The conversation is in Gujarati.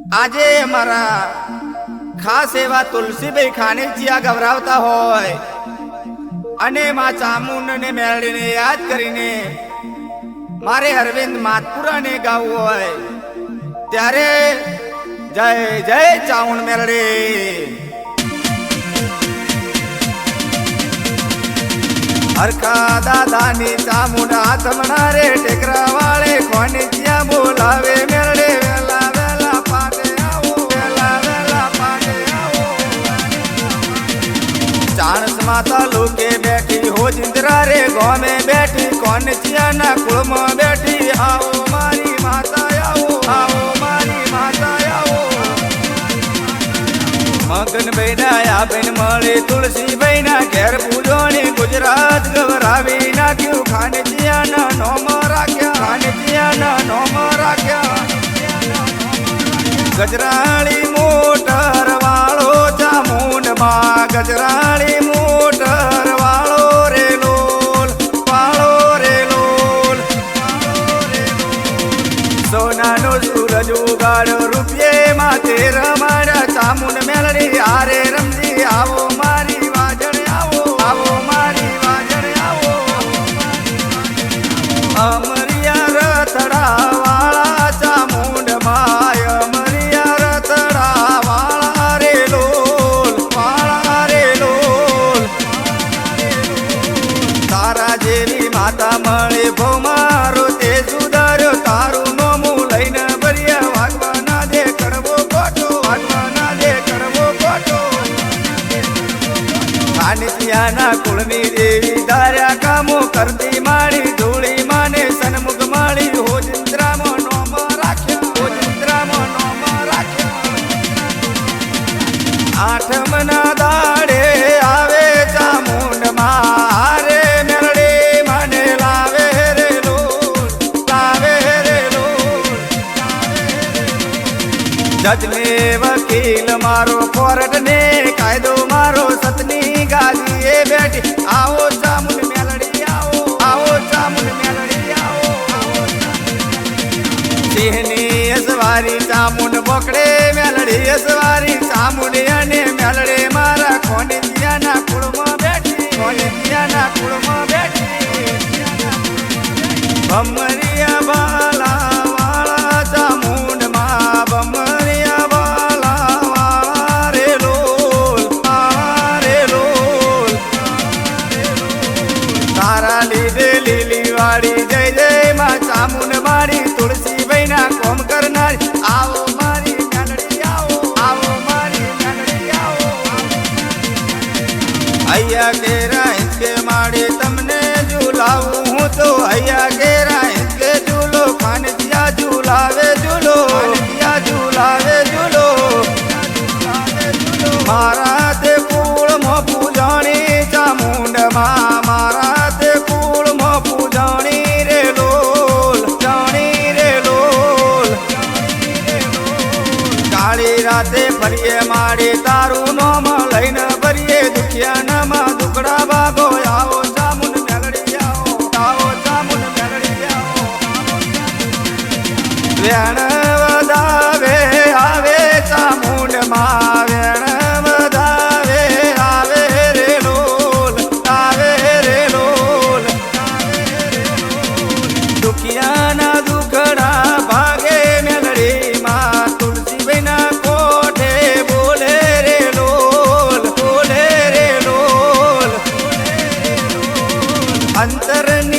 આજે અમારા ખાસ એવા તુલસીભાઈ ખાનેજીયા ગવરાવતા હોય અને માં ચામુંડને મેળવીને યાદ કરીને મારે અરવિંદ માતપુરાને ગાવું હોય ત્યારે જય જય ચામુંડ મેળડી હરખા દાદાની ચામુંડ હાથમણા રે ટેકરા વાળે ખાનેજીયા બોલાવે મેળડે વેલા વેલા પાટે આવો વેલા વેલા પાટે આવો ચાણસ માતા લોકે બેઠી હો જિંદરા રે ગોમે બેઠી ખાનેજીયાના કુળમાં બેઠી આવો મારી માતા આવો મારી માતા આવો મગન બેડાયા બેન મળે તુલસીભાઈ ના ઘેર પૂજોની ગુજરાત ગવરાવી નાખ્યું ખાનેજીયાના નોમ રાખ્યા ખાનેજીયાના નોમ રાખ્યા ગજરાળી મોટર વાળો ચામુંડ માં ગજરાળી મોટર વાળો રે લોલ સોનાનો સૂરજ ઉગાડ્યો રૂપિયે માથે રમાડ્યા ચામુંડ મેળડી હારે રમજી આવો મારી વાજણ આવો મારી વાજણ આવો અમરિયા રથડા વાળા ચામુંડ માય અમરિયા રથડા વાળા રે લોલ તારા જેવી માતા મળે ભો મારો તે સુધાર્યો તારું ખાનેજીયાના કુળની દેવી ધાર્યા કામો કરતી માળી ધૂળી માને સન્મુખ માળી હો જિંદ્રામાં નોમ રાખ્યા આઠમના દાડે આવે ચામુંડ મારે મેળડે મને લાવે રે લોલ જજને વકીલ મારો કોર્ટ ને કાયદો મારો સતની ગાદી એ બેઠી આવો ચામુંડ મેલડી આવો ચામુંડ મેલડી આવો સિંહની અસવારી ચામુંડ પકડે મેલડી અસવારી ચામુંડ અને મેલડે મારા ખાનેજીયાના કુળમાં બેઠી ખાનેજીયાના કુળમાં બેઠી ભમરિયા બાલા વાળા ચામુંડ માં ભમરિયા બાલા વાળા રે લોલ તારા લીધે લીલી વાળી જય જય માં ચામુંડ મારી તુલસીભાઈ ના કોમ કરનારી આવો મારી મેલડી આવો મારી મેલડી આવો અહીંયા કેરા ઇસકે માડી તમને ઝુલાવું હું તો અહીંયા કેરા ઇસકે ઝૂલો ખાનેજીયા ઝુલાવે ઝૂલો ખાનેજીયા ઝુલાવે ઝૂલો મારા તે કુળમાં પૂજાણી ચામુંડ માં મારા તે કુળમાં પૂજાણી રે લોલ કાળી રાતે ફરીએ માડી તારું નોમ લઈને ભરીએ દુખિયાનામાં દુકડા ભાગો આવો ચામુંડ મેલડી આવો ચામુંડ મેલડી આવો વેણ વધાવે આવે ચામુંડ માં વેણ વધાવે આવે રે લોલ દુખિયાના દુખડા ભાગે મેલડી માં તુલસીભાઈ ના કોઠે બોલે રે લોલ અંતરની